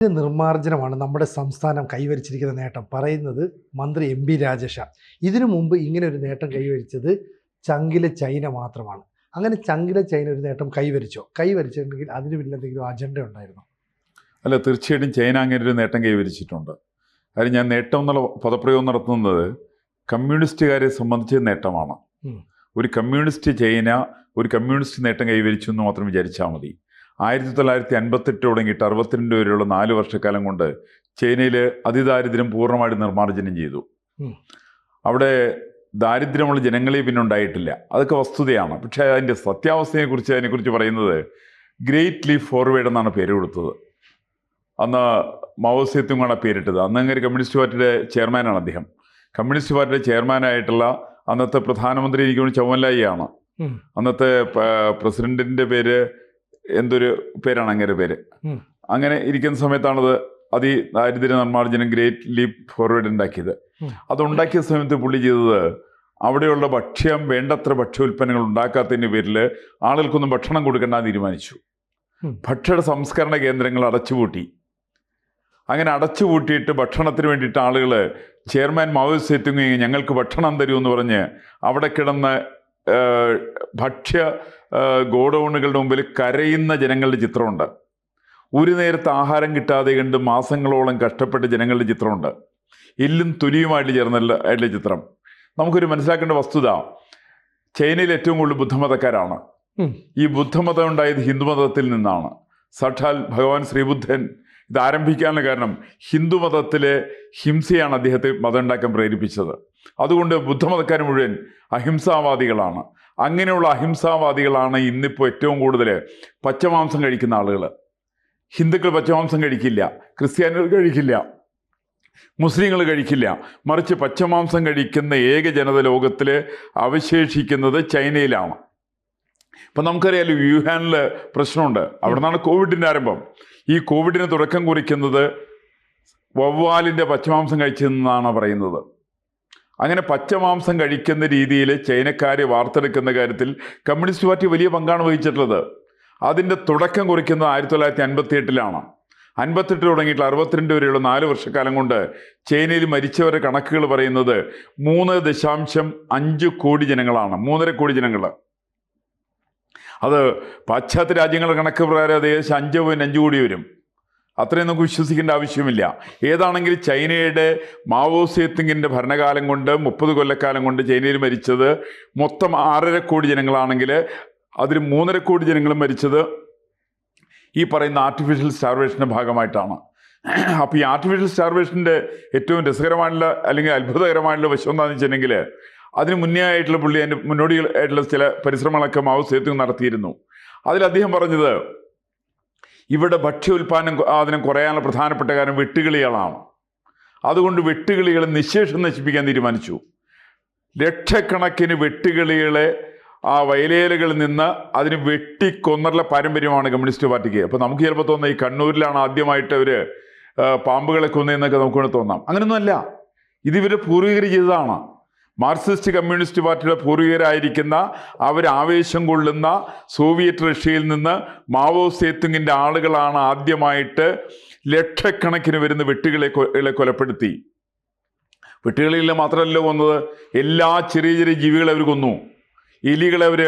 നിർമ്മാർജ്ജനമാണ് നമ്മുടെ സംസ്ഥാനം കൈവരിച്ചിരിക്കുന്ന നേട്ടം പറയുന്നത് മന്ത്രി എം.ബി. രാജേഷാണ്. ഇതിനു മുമ്പ് ഇങ്ങനെ ഒരു നേട്ടം കൈവരിച്ചത് ചങ്കിലെ ചൈന മാത്രമാണ്. അങ്ങനെ ചങ്കിലെ ചൈന ഒരു നേട്ടം കൈവരിച്ചിട്ടുണ്ടെങ്കിൽ അതിന് പിന്നെ എന്തെങ്കിലും അജണ്ട ഉണ്ടായിരുന്നു? അല്ല, തീർച്ചയായിട്ടും ചൈന അങ്ങനെ ഒരു നേട്ടം കൈവരിച്ചിട്ടുണ്ട്. കാര്യം ഞാൻ നേട്ടം എന്നുള്ള പദപ്രയോഗം നടത്തുന്നത് കമ്മ്യൂണിസ്റ്റുകാരെ സംബന്ധിച്ച് നേട്ടമാണ്. ഒരു കമ്മ്യൂണിസ്റ്റ് ചൈന ഒരു കമ്മ്യൂണിസ്റ്റ് നേട്ടം കൈവരിച്ചു എന്ന് മാത്രം വിചാരിച്ചാൽ മതി. 1958 തുടങ്ങിയിട്ട് 62 വരെയുള്ള 4 വർഷക്കാലം കൊണ്ട് ചൈനയിൽ അതിദാരിദ്ര്യം പൂർണ്ണമായിട്ട് നിർമ്മാർജ്ജനം ചെയ്തു. അവിടെ ദാരിദ്ര്യമുള്ള ജനങ്ങളെ പിന്നെ ഉണ്ടായിട്ടില്ല. അതൊക്കെ വസ്തുതയാണ്. പക്ഷേ അതിൻ്റെ അതിനെക്കുറിച്ച് പറയുന്നത് ഗ്രേറ്റ് ലീപ്പ് ഫോർവേഡ് എന്നാണ് പേര് കൊടുത്തത്. അന്ന് മാവോ സേതുങ്ങാണ് പേരിട്ടത്. അന്ന് അങ്ങനെ കമ്മ്യൂണിസ്റ്റ് പാർട്ടിയുടെ ചെയർമാനാണ് അദ്ദേഹം. കമ്മ്യൂണിസ്റ്റ് പാർട്ടിയുടെ ചെയർമാനായിട്ടുള്ള അന്നത്തെ പ്രധാനമന്ത്രി എനിക്ക് തോന്നുന്നു ചൗവൻലായിയാണ്. അന്നത്തെ പ്രസിഡന്റിന്റെ പേര് എന്തൊരു പേരാണ് അങ്ങനെ പേര്. അങ്ങനെ ഇരിക്കുന്ന സമയത്താണത് അതിദാരിദ്ര്യ നിർമ്മാർജ്ജനം ഗ്രേറ്റ് ലീപ്പ് ഫോർവേഡ് ഉണ്ടാക്കിയത്. അതുണ്ടാക്കിയ സമയത്ത് പുള്ളി ചെയ്തത് അവിടെയുള്ള വേണ്ടത്ര ഭക്ഷ്യോൽപ്പന്നങ്ങൾ ഉണ്ടാക്കാത്തതിൻ്റെ പേരിൽ ആളുകൾക്കൊന്നും ഭക്ഷണം കൊടുക്കേണ്ടെന്ന് തീരുമാനിച്ചു. ഭക്ഷണ സംസ്കരണ കേന്ദ്രങ്ങൾ അടച്ചുപൂട്ടി. അങ്ങനെ അടച്ചുപൂട്ടിയിട്ട് ഭക്ഷണത്തിന് വേണ്ടിയിട്ട് ആളുകൾ ചെയർമാൻ മാവോ സേതുങ് ഞങ്ങൾക്ക് ഭക്ഷണം തരുമെന്ന് പറഞ്ഞ് അവിടെ കിടന്ന് ഭക്ഷ്യ ഗോഡൗണുകളുടെ മുമ്പിൽ കരയുന്ന ജനങ്ങളുടെ ചിത്രമുണ്ട്. ഒരു നേരത്തെ ആഹാരം കിട്ടാതെ കണ്ട് മാസങ്ങളോളം കഷ്ടപ്പെട്ട ജനങ്ങളുടെ ചിത്രമുണ്ട്. എല്ലും തൊലിയുമായിട്ട് ചേർന്നുള്ള ചിത്രം. നമുക്കൊരു മനസ്സിലാക്കേണ്ട വസ്തുത, ചൈനയിൽ ഏറ്റവും കൂടുതൽ ബുദ്ധമതക്കാരാണ്. ഈ ബുദ്ധമതം ഉണ്ടായത് ഹിന്ദുമതത്തിൽ നിന്നാണ്. സാക്ഷാൽ ഭഗവാൻ ശ്രീബുദ്ധൻ ഇത് ആരംഭിക്കാനുള്ള കാരണം ഹിന്ദുമതത്തിലെ ഹിംസയാണ് അദ്ദേഹത്തെ മതം ഉണ്ടാക്കാൻ പ്രേരിപ്പിച്ചത്. അതുകൊണ്ട് ബുദ്ധമതക്കാർ മുഴുവൻ അഹിംസാവാദികളാണ്. അങ്ങനെയുള്ള അഹിംസാവാദികളാണ് ഇന്നിപ്പോൾ ഏറ്റവും കൂടുതൽ പച്ചമാംസം കഴിക്കുന്ന ആളുകൾ. ഹിന്ദുക്കൾ പച്ചമാംസം കഴിക്കില്ല, ക്രിസ്ത്യാനികൾ കഴിക്കില്ല, മുസ്ലിങ്ങൾ കഴിക്കില്ല. മറിച്ച് പച്ചമാംസം കഴിക്കുന്ന ഏക ജനത ലോകത്തിൽ അവശേഷിക്കുന്നത് ചൈനയിലാണ്. ഇപ്പം നമുക്കറിയാലോ, വുഹാനിൽ പ്രശ്നമുണ്ട്. അവിടെ നിന്നാണ് കോവിഡിൻ്റെ ആരംഭം. ഈ കോവിഡിന് തുടക്കം കുറിക്കുന്നത് വവ്വാലിൻ്റെ പച്ചമാംസം കഴിച്ചെന്നാണ് പറയുന്നത്. അങ്ങനെ പച്ചമാംസം കഴിക്കുന്ന രീതിയിൽ ചൈനക്കാരെ വാർത്തെടുക്കുന്ന കാര്യത്തിൽ കമ്മ്യൂണിസ്റ്റ് പാർട്ടി വലിയ പങ്കാണ് വഹിച്ചിട്ടുള്ളത്. അതിൻ്റെ തുടക്കം കുറിക്കുന്നത് 1958 58 തുടങ്ങിയിട്ട് 62 വരെയുള്ള 4 വർഷക്കാലം കൊണ്ട് ചൈനയിൽ മരിച്ചവരുടെ കണക്കുകൾ പറയുന്നത് 3.5 കോടി ജനങ്ങളാണ്. 3.5 കോടി ജനങ്ങൾ. അത് പാശ്ചാത്യ രാജ്യങ്ങളുടെ കണക്ക് പ്രകാരം ഏകദേശം 5.5 കോടി വരും. അത്രയും നമുക്ക് വിശ്വസിക്കേണ്ട ആവശ്യമില്ല. ഏതാണെങ്കിലും ചൈനയുടെ മാവോ സേതുങ്ങിൻ്റെ ഭരണകാലം കൊണ്ട് 30 കൊല്ലക്കാലം കൊണ്ട് ചൈനയിൽ മരിച്ചത് മൊത്തം 6.5 കോടി ജനങ്ങളാണെങ്കിൽ അതിൽ 3.5 കോടി ജനങ്ങളും മരിച്ചത് ഈ പറയുന്ന ആർട്ടിഫിഷ്യൽ സ്റ്റാർവേഷൻ്റെ ഭാഗമായിട്ടാണ്. അപ്പോൾ ഈ ആർട്ടിഫിഷ്യൽ സ്റ്റാർവേഷൻ്റെ ഏറ്റവും രസകരമായിട്ടുള്ള അല്ലെങ്കിൽ അത്ഭുതകരമായിട്ടുള്ള വശം എന്താണെന്ന് വെച്ചിട്ടുണ്ടെങ്കിൽ അതിന് മുന്നേ ആയിട്ടുള്ള പുള്ളി അതിൻ്റെ മുന്നോടിയായിട്ടുള്ള ചില പരിശ്രമങ്ങളൊക്കെ മാവോ സേതുങ് നടത്തിയിരുന്നു. അതിൽ അദ്ദേഹം പറഞ്ഞത് ഇവിടെ ഭക്ഷ്യോൽപാദനം കുറയാനുള്ള പ്രധാനപ്പെട്ട കാര്യം വെട്ടുകിളികളാണ്. അതുകൊണ്ട് വെട്ടുകിളികളെ നിശേഷം നശിപ്പിക്കാൻ തീരുമാനിച്ചു. ലക്ഷക്കണക്കിന് വെട്ടുകിളികളെ ആ വയലേലകളിൽ നിന്ന് അതിന് വെട്ടിക്കൊന്നുള്ള പാരമ്പര്യമാണ് കമ്മ്യൂണിസ്റ്റ് പാർട്ടിക്ക്. അപ്പോൾ നമുക്ക് ചിലപ്പോൾ തോന്നാം ഈ കണ്ണൂരിലാണ് ആദ്യമായിട്ട് അവർ പാമ്പുകളെ കൊന്നതെന്നൊക്കെ നമുക്ക് തോന്നാം. അങ്ങനെയൊന്നുമല്ല. ഇതിവർ പൂർവികർ ചെയ്തതാണ്. മാർക്സിസ്റ്റ് കമ്മ്യൂണിസ്റ്റ് പാർട്ടിയുടെ പൂർവികരായിരിക്കുന്ന ആവേശം കൊള്ളുന്ന സോവിയറ്റ് റഷ്യയിൽ നിന്ന് മാവോ സേതുങ്ങിൻ്റെ ആളുകളാണ് ആദ്യമായിട്ട് ലക്ഷക്കണക്കിന് വരുന്ന വെട്ടുകിളികളെ കൊലപ്പെടുത്തി. വെട്ടുകിളികളെ മാത്രമല്ല കൊന്നത്, എല്ലാ ചെറിയ ചെറിയ ജീവികളെ അവർ കൊന്നു. എലികളെ അവർ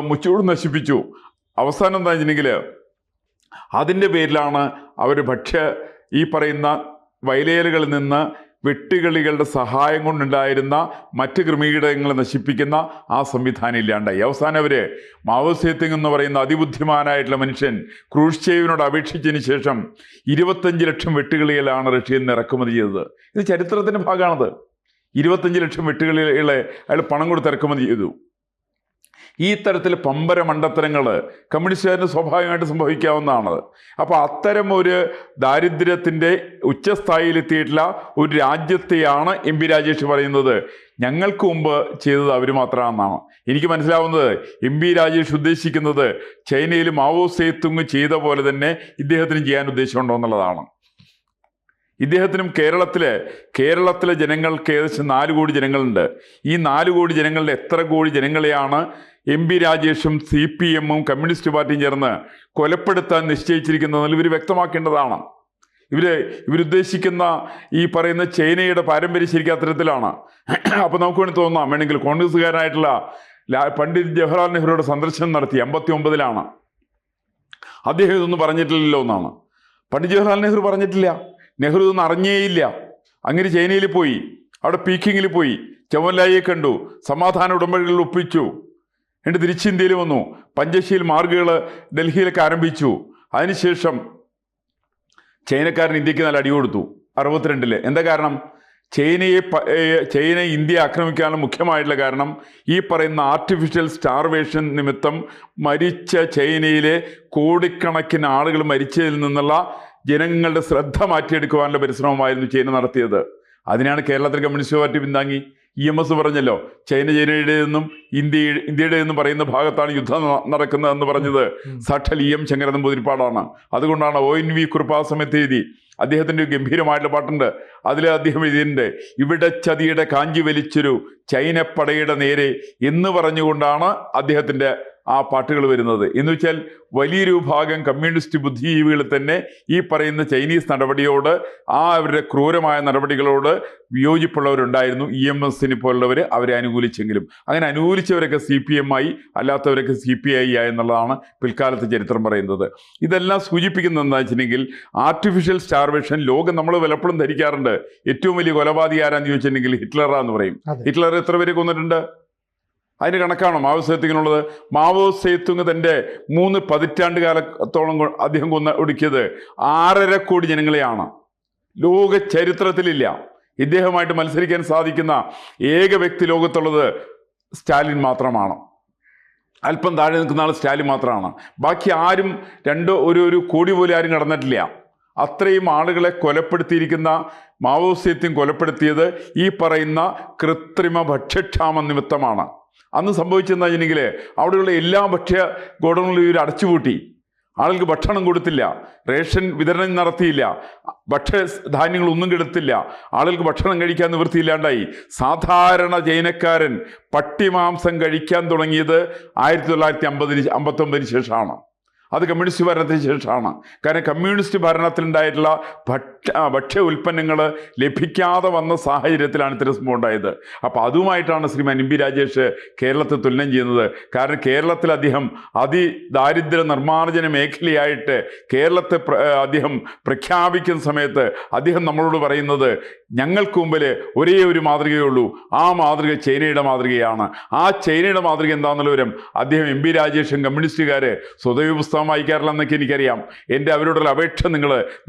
മുച്ചൂട് നശിപ്പിച്ചു. അവസാനം എന്താ വെച്ചിട്ടുണ്ടെങ്കിൽ അതിൻ്റെ പേരിലാണ് അവർ ഈ പറയുന്ന വയലേലകളിൽ നിന്ന് വെട്ടുകിളികളുടെ സഹായം കൊണ്ടുണ്ടായിരുന്ന മറ്റ് കൃമികീടങ്ങളെ നശിപ്പിക്കുന്ന ആ സംവിധാനം ഇല്ലാണ്ടായി. അവസാനം അവർ മാവോ സേതുങ് എന്ന് പറയുന്ന അതിബുദ്ധിമാനായിട്ടുള്ള മനുഷ്യൻ ക്രൂഷ്ചേവിനോട് അപേക്ഷിച്ചതിന് ശേഷം 25 ലക്ഷം വെട്ടുകിളികളാണ് റഷ്യയിൽ നിന്ന് ഇറക്കുമതി ചെയ്തത്. ഇത് ചരിത്രത്തിൻ്റെ ഭാഗമാണത്. 25 ലക്ഷം വെട്ടുകിളികളെ അയാൾ പണം കൊടുത്ത് ഇറക്കുമതി ചെയ്തു. ഈ തരത്തിൽ പമ്പര മണ്ടത്തരങ്ങൾ കമ്മ്യൂണിസ്റ്റുകാരന് സ്വാഭാവികമായിട്ട് സംഭവിക്കാവുന്നതാണ്. അപ്പോൾ അത്തരം ഒരു ദാരിദ്ര്യത്തിൻ്റെ ഉച്ചസ്ഥായിയിലെത്തിയിട്ടുള്ള ഒരു രാജ്യത്തെയാണ് എം.ബി. രാജേഷ് പറയുന്നത് ഞങ്ങൾക്ക് മുമ്പ് ചെയ്തത് അവർ മാത്രമാണെന്നാണ് എനിക്ക് മനസ്സിലാവുന്നത്. എം.ബി. രാജേഷ് ഉദ്ദേശിക്കുന്നത് ചൈനയിൽ മാവോ സേതുങ് ചെയ്ത പോലെ തന്നെ ഇദ്ദേഹത്തിന് ചെയ്യാൻ ഉദ്ദേശമുണ്ടോ എന്നുള്ളതാണ്. ഇദ്ദേഹത്തിനും കേരളത്തിലെ ജനങ്ങൾക്ക് ഏകദേശം 4 കോടി ജനങ്ങളുണ്ട്. ഈ 4 കോടി ജനങ്ങളുടെ എത്ര കോടി ജനങ്ങളെയാണ് എം.ബി. രാജേഷും CPM-ഉം കമ്മ്യൂണിസ്റ്റ് പാർട്ടിയും ചേർന്ന് കൊലപ്പെടുത്താൻ നിശ്ചയിച്ചിരിക്കുന്നതിൽ ഇവർ വ്യക്തമാക്കേണ്ടതാണ്. ഇവരുദ്ദേശിക്കുന്ന ഈ പറയുന്ന ചൈനയുടെ പാരമ്പര്യം ശരിക്കും അത്തരത്തിലാണ്. അപ്പോൾ നമുക്ക് വേണ്ടി തോന്നാം, വേണമെങ്കിൽ കോൺഗ്രസ്സുകാരനായിട്ടുള്ള പണ്ഡിറ്റ് ജവഹർലാൽ നെഹ്റുയുടെ സന്ദർശനം നടത്തി 59-ലാണ്. അദ്ദേഹം ഇതൊന്നും പറഞ്ഞിട്ടില്ലല്ലോ എന്നാണ്. പണ്ഡിറ്റ് ജവഹർലാൽ നെഹ്റു പറഞ്ഞിട്ടില്ല, നെഹ്റു ഇതൊന്നും അറിഞ്ഞേയില്ല. അങ്ങനെ ചൈനയിൽ പോയി, അവിടെ പീക്കിങ്ങിൽ പോയി, ചൗവൻലായിയെ കണ്ടു, സമാധാന ഉടമ്പടികളിൽ ഒപ്പിച്ചു, എന്നിട്ട് തിരിച്ച് ഇന്ത്യയിൽ വന്നു, പഞ്ചശീൽ മാർഗുകൾ ഡൽഹിയിലൊക്കെ ആരംഭിച്ചു. അതിനുശേഷം ചൈനക്കാരൻ ഇന്ത്യക്ക് നല്ല അടി കൊടുത്തു 62-ല്. എന്താ കാരണം? ചൈന ഇന്ത്യയെ ആക്രമിക്കാനുള്ള മുഖ്യമായിട്ടുള്ള കാരണം ഈ പറയുന്ന ആർട്ടിഫിഷ്യൽ സ്റ്റാർവേഷൻ നിമിത്തം മരിച്ച ചൈനയിലെ കോടിക്കണക്കിന് ആളുകൾ മരിച്ചതിൽ നിന്നുള്ള ജനങ്ങളുടെ ശ്രദ്ധ മാറ്റിയെടുക്കുവാനുള്ള പരിശ്രമമായിരുന്നു ചൈന നടത്തിയത്. അതിനാണ് കേരളത്തിൽ കമ്മ്യൂണിസ്റ്റ് പാർട്ടി പിന്താങ്ങി. EMS പറഞ്ഞല്ലോ, ചൈനയുടെ നിന്നും ഇന്ത്യയുടെ എന്നും പറയുന്ന ഭാഗത്താണ് യുദ്ധം നടക്കുന്നതെന്ന് പറഞ്ഞത് സാക്ഷാൽ EM ശങ്കരൻ നമ്പൂതിരിപ്പാടാണ്. അതുകൊണ്ടാണ് ONV കുറിപ്പ് ആ സമയത്ത് എഴുതി. അദ്ദേഹത്തിൻ്റെ ഗംഭീരമായിട്ടുള്ള പാട്ടുണ്ട്. അതിൽ അദ്ദേഹം എഴുതിയിട്ടുണ്ട്, ഇവിടെ ചതിയുടെ കാഞ്ചി വലിച്ചൊരു ചൈനപ്പടയുടെ നേരെ എന്ന് പറഞ്ഞുകൊണ്ടാണ് അദ്ദേഹത്തിൻ്റെ ആ പാട്ടുകൾ വരുന്നത്. എന്ന് വെച്ചാൽ വലിയൊരു വിഭാഗം കമ്മ്യൂണിസ്റ്റ് ബുദ്ധിജീവികൾ തന്നെ ഈ പറയുന്ന ചൈനീസ് നടപടിയോട്, അവരുടെ ക്രൂരമായ നടപടികളോട് വിയോജിപ്പുള്ളവരുണ്ടായിരുന്നു. EMSനെ പോലുള്ളവർ അവരെ അനുകൂലിച്ചെങ്കിലും അങ്ങനെ അനുകൂലിച്ചവരൊക്കെ CPM ആയി, അല്ലാത്തവരൊക്കെ CPI ആയി എന്നുള്ളതാണ് പിൽക്കാലത്ത് ചരിത്രം പറയുന്നത്. ഇതെല്ലാം സൂചിപ്പിക്കുന്നത് എന്താ വെച്ചിട്ടുണ്ടെങ്കിൽ ആർട്ടിഫിഷ്യൽ സ്റ്റാർവേഷൻ ലോകം നമ്മൾ പലപ്പോഴും ധരിക്കാറുണ്ട്. ഏറ്റവും വലിയ കൊലപാതക ആരാന്ന് ചോദിച്ചിട്ടുണ്ടെങ്കിൽ ഹിറ്റ്ലറാന്ന് പറയും. ഹിറ്റ്ലർ എത്ര പേരെ കൊന്നിട്ടുണ്ട്? അതിന് കണക്കാണോ മാവോ സേത്തുങ്ങിനുള്ളത്? മാവോ സേത്തുങ് തൻ്റെ 3 പതിറ്റാണ്ട് കാലത്തോളം അദ്ദേഹം ഒടുക്കിയത് 6.5 കോടി ജനങ്ങളെയാണ്. ലോക ചരിത്രത്തിലില്ല. ഇദ്ദേഹമായിട്ട് മത്സരിക്കാൻ സാധിക്കുന്ന ഏക വ്യക്തി ലോകത്തുള്ളത് സ്റ്റാലിൻ മാത്രമാണ്. അല്പം താഴെ നിൽക്കുന്ന ആൾ സ്റ്റാലിൻ മാത്രമാണ്. ബാക്കി ആരും ഒരു കോടി പോലും ആരും കടന്നിട്ടില്ല. അത്രയും ആളുകളെ കൊലപ്പെടുത്തിയിരിക്കുന്ന മാവോ സേത്തുങ് കൊലപ്പെടുത്തിയത് ഈ പറയുന്ന കൃത്രിമ ഭക്ഷ്യക്ഷാമം നിമിത്തമാണ്. അന്ന് സംഭവിച്ചെന്ന് വെച്ചിട്ടുണ്ടെങ്കിൽ അവിടെയുള്ള എല്ലാ ഭക്ഷ്യ ഗോഡൗണുകളും ഇവർ അടച്ചുപൂട്ടി, ആളുകൾക്ക് ഭക്ഷണം കൊടുത്തില്ല, റേഷൻ വിതരണം നടത്തിയില്ല, ഭക്ഷ്യധാന്യങ്ങളൊന്നും കൊടുത്തില്ല, ആളുകൾക്ക് ഭക്ഷണം കഴിക്കാൻ നിവൃത്തിയില്ലാണ്ടായി. സാധാരണ ചൈനക്കാരൻ പട്ടിമാംസം കഴിക്കാൻ തുടങ്ങിയത് 1959 ശേഷമാണ്. അത് കമ്മ്യൂണിസ്റ്റ് ഭരണത്തിന് ശേഷമാണ്. കാരണം കമ്മ്യൂണിസ്റ്റ് ഭരണത്തിലുണ്ടായിട്ടുള്ള ഭക്ഷ്യ ഉൽപ്പന്നങ്ങൾ ലഭിക്കാതെ വന്ന സാഹചര്യത്തിലാണ് ഇത്തരം സംഭവം ഉണ്ടായത്. അപ്പോൾ അതുമായിട്ടാണ് ശ്രീമാൻ MB രാജേഷ് കേരളത്തെ തുലനം ചെയ്യുന്നത്. കാരണം കേരളത്തിൽ അദ്ദേഹം അതിദാരിദ്ര്യ നിർമ്മാർജ്ജന മേഖലയായിട്ട് കേരളത്തെ അദ്ദേഹം പ്രഖ്യാപിക്കുന്ന സമയത്ത് അദ്ദേഹം നമ്മളോട് പറയുന്നത്, ഞങ്ങൾക്ക് മുമ്പിൽ ഒരേ ഒരു മാതൃകയേ ഉള്ളൂ, ആ മാതൃക ചൈനയുടെ മാതൃകയാണ്. ആ ചൈനയുടെ മാതൃക എന്താണെന്നുള്ള വിവരം അദ്ദേഹം MB രാജേഷും കമ്മ്യൂണിസ്റ്റുകാർ സ്വതവേ പുസ്തകം വായിക്കാറില്ല എന്നൊക്കെ എനിക്കറിയാം. എൻ്റെ അവരോടുള്ള അപേക്ഷ,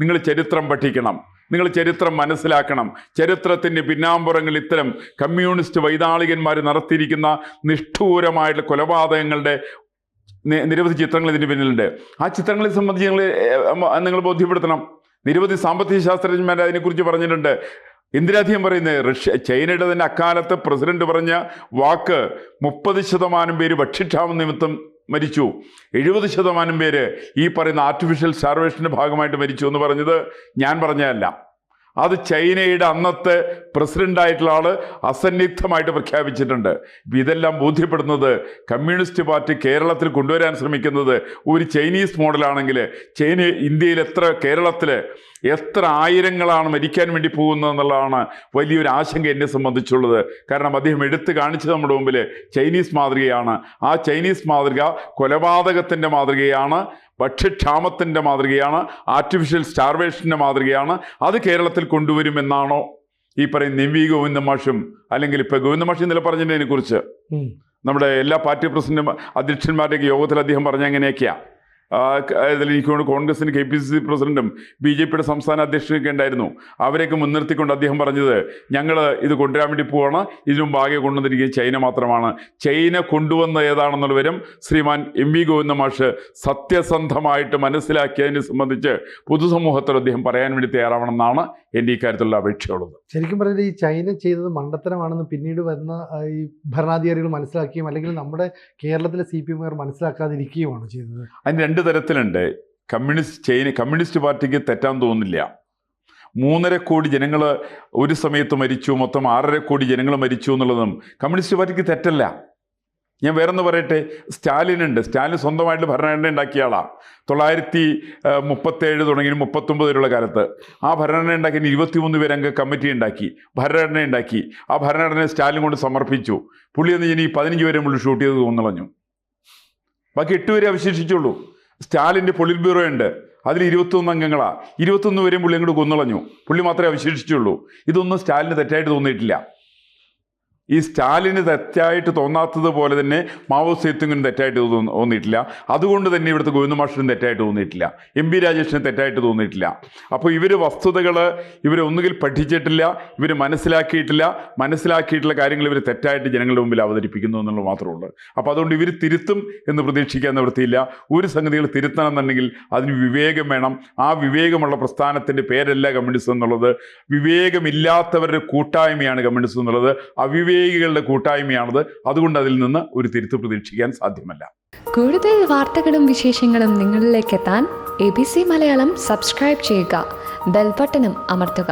നിങ്ങൾ ചരിത്രം പഠിക്കണം, നിങ്ങൾ ചരിത്രം മനസ്സിലാക്കണം. ചരിത്രത്തിൻ്റെ പിന്നാമ്പുറങ്ങൾ ഇത്തരം കമ്മ്യൂണിസ്റ്റ് വൈതാളികന്മാർ നടത്തിയിരിക്കുന്ന നിഷ്ഠൂരമായിട്ടുള്ള കൊലപാതകങ്ങളുടെ നിരവധി ചിത്രങ്ങൾ ഇതിന് പിന്നിലുണ്ട്. ആ ചിത്രങ്ങളെ സംബന്ധിച്ച് നിങ്ങൾ ബോധ്യപ്പെടുത്തണം. നിരവധി സാമ്പത്തിക ശാസ്ത്രജ്ഞന്മാർ അതിനെക്കുറിച്ച് പറഞ്ഞിട്ടുണ്ട്. എന്തിനധികം പറയുന്നത്, ചൈനയുടെ തന്നെ അക്കാലത്ത് പ്രസിഡന്റ് പറഞ്ഞ വാക്ക് 30% പേര് ഭക്ഷ്യക്ഷാമം നിമിത്തം മരിച്ചു, 70% പേര് ഈ പറയുന്ന ആർട്ടിഫിഷ്യൽ സ്റ്റാർവേഷൻ്റെ ഭാഗമായിട്ട് മരിച്ചു എന്ന് പറഞ്ഞത് ഞാൻ പറഞ്ഞതല്ല. അത് ചൈനയുടെ അന്നത്തെ പ്രസിഡൻ്റായിട്ടുള്ള ആൾ അസന്നിഗ്ധമായിട്ട് പ്രഖ്യാപിച്ചിട്ടുണ്ട്. ഇതെല്ലാം ബോധ്യപ്പെടുന്നത് കമ്മ്യൂണിസ്റ്റ് പാർട്ടി കേരളത്തിൽ കൊണ്ടുവരാൻ ശ്രമിക്കുന്നത് ഒരു ചൈനീസ് മോഡലാണെങ്കിൽ ഇന്ത്യയിൽ കേരളത്തിൽ എത്ര ആയിരങ്ങളാണ് മരിക്കാൻ വേണ്ടി പോകുന്നത് എന്നുള്ളതാണ് വലിയൊരു ആശങ്ക എന്നെ സംബന്ധിച്ചുള്ളത്. കാരണം അദ്ദേഹം എടുത്തു കാണിച്ചത് നമ്മുടെ മുമ്പിൽ ചൈനീസ് മാതൃകയാണ്. ആ ചൈനീസ് മാതൃക കൊലപാതകത്തിൻ്റെ മാതൃകയാണ്, ഭക്ഷ്യക്ഷാമത്തിൻ്റെ മാതൃകയാണ്, ആർട്ടിഫിഷ്യൽ സ്റ്റാർവേഷൻ്റെ മാതൃകയാണ്. അത് കേരളത്തിൽ കൊണ്ടുവരുമെന്നാണോ ഈ പറയുന്ന MV ഗോവിന്ദൻ മാഷും, അല്ലെങ്കിൽ ഇപ്പോൾ ഗോവിന്ദൻ മാഷ് ഇന്നലെ പറഞ്ഞതിനെ കുറിച്ച് നമ്മുടെ എല്ലാ പാർട്ടി പ്രസിഡന്റ് അധ്യക്ഷന്മാരുടെയൊക്കെ യോഗത്തിൽ അദ്ദേഹം പറഞ്ഞ അങ്ങനെയൊക്കെയാണ്. എനിക്ക് കോൺഗ്രസിന് KPCC പ്രസിഡന്റും BJPയുടെ സംസ്ഥാന അധ്യക്ഷനൊക്കെ ഉണ്ടായിരുന്നു. അവരെയൊക്കെ മുൻനിർത്തിക്കൊണ്ട് അദ്ദേഹം പറഞ്ഞത്, ഞങ്ങൾ ഇത് കൊണ്ടുവരാൻ വേണ്ടി പോവാണ്, ഇതിനു മുമ്പ് ആകെ കൊണ്ടുവന്നിരിക്കുന്നത് ചൈന മാത്രമാണ്. ചൈന കൊണ്ടുവന്ന ഏതാണെന്നുള്ള വിവരം ശ്രീമാൻ MV ഗോവിന്ദൻ മാഷ് സത്യസന്ധമായിട്ട് മനസ്സിലാക്കിയതിനെ സംബന്ധിച്ച് പൊതുസമൂഹത്തിൽ അദ്ദേഹം പറയാൻ വേണ്ടി തയ്യാറാവണമെന്നാണ് എൻ്റെ ഇക്കാര്യത്തിലുള്ള അപേക്ഷയുള്ളത്. ശരിക്കും പറഞ്ഞാൽ ഈ ചൈന ചെയ്തത് മണ്ടത്തരമാണെന്ന് പിന്നീട് വരുന്ന ഈ ഭരണാധികാരികൾ മനസ്സിലാക്കുകയും അല്ലെങ്കിൽ നമ്മുടെ കേരളത്തിലെ CPM മനസ്സിലാക്കാതിരിക്കുകയുമാണ് ചെയ്തത്. അതിന് 2 തരത്തിലുണ്ട്. കമ്മ്യൂണിസ്റ്റ് പാർട്ടിക്ക് തെറ്റാൻ തോന്നുന്നില്ല. 3.5 കോടി ജനങ്ങൾ ഒരു സമയത്ത് മരിച്ചു, മൊത്തം 6.5 കോടി ജനങ്ങൾ മരിച്ചു എന്നുള്ളതും കമ്മ്യൂണിസ്റ്റ് പാർട്ടിക്ക് തെറ്റല്ല. ഞാൻ വേറൊന്ന് പറയട്ടെ, സ്റ്റാലിൻ സ്വന്തമായിട്ട് ഭരണഘടന ഉണ്ടാക്കിയ ആളാണ്. 1937 തുടങ്ങി 39 വരെയുള്ള കാലത്ത് ആ ഭരണഘടന ഉണ്ടാക്കി 23 പേരംഗ കമ്മിറ്റി ഉണ്ടാക്കി, ഭരണഘടന ഉണ്ടാക്കി. ആ ഭരണഘടന സ്റ്റാലിൻ കൊണ്ട് സമർപ്പിച്ചു. പുള്ളി എന്ന് ഇനി 15 പേരെ മുകളിൽ ഷൂട്ട് ചെയ്ത് കൊന്നുകളഞ്ഞു. ബാക്കി 8 പേരെ അവശേഷിച്ചുള്ളൂ. സ്റ്റാലിൻ്റെ പൊളിറ്റ് ബ്യൂറോ ഉണ്ട്, അതിൽ 21 അംഗങ്ങളാണ്. 21 പേരെയും പുള്ളി അങ്ങോട്ട് കൊന്നുകളഞ്ഞു. പുള്ളി മാത്രമേ അവശേഷിച്ചുള്ളൂ. ഇതൊന്നും സ്റ്റാലിന് തെറ്റായിട്ട് തോന്നിയിട്ടില്ല. ഈ സ്റ്റാലിന് തെറ്റായിട്ട് തോന്നാത്തത് പോലെ തന്നെ മാവോ സേത്തുങ്ങിനും തെറ്റായിട്ട് തോന്നിയിട്ടില്ല. അതുകൊണ്ട് തന്നെ ഇവിടുത്തെ ഗോവിന്ദ മാഷിനും തെറ്റായിട്ട് തോന്നിയിട്ടില്ല, എം പി രാജേഷിനും തെറ്റായിട്ട് തോന്നിയിട്ടില്ല. അപ്പോൾ ഇവർ വസ്തുതകൾ ഒന്നുകിൽ പഠിച്ചിട്ടില്ല, ഇവർ മനസ്സിലാക്കിയിട്ടുള്ള കാര്യങ്ങൾ ഇവർ തെറ്റായിട്ട് ജനങ്ങളുടെ മുമ്പിൽ അവതരിപ്പിക്കുന്നു എന്നുള്ളത് മാത്രമേ ഉള്ളൂ. അപ്പോൾ അതുകൊണ്ട് ഇവർ തിരുത്തും എന്ന് പ്രതീക്ഷിക്കാൻ നിവൃത്തിയില്ല. ഒരു സംഗതികൾ തിരുത്തണം എന്നുണ്ടെങ്കിൽ അതിന് വിവേകം വേണം. ആ വിവേകമുള്ള പ്രസ്ഥാനത്തിൻ്റെ പേരല്ല കമ്മ്യൂണിസം എന്നുള്ളത്. വിവേകമില്ലാത്തവരുടെ കൂട്ടായ്മയാണ് കമ്മ്യൂണിസം എന്നുള്ളത്. അവിവേകികളുടെ കൂട്ടായ്മയാണത്. അതുകൊണ്ട് അതിൽ നിന്ന് ഒരു തിരുത്ത് പ്രതീക്ഷിക്കാൻ സാധ്യമല്ല. കൂടുതൽ വാർത്തകളും വിശേഷങ്ങളും നിങ്ങളിലേക്ക് എത്താൻ ABC മലയാളം സബ്സ്ക്രൈബ് ചെയ്യുക, ബെൽ ബട്ടണും അമർത്തുക.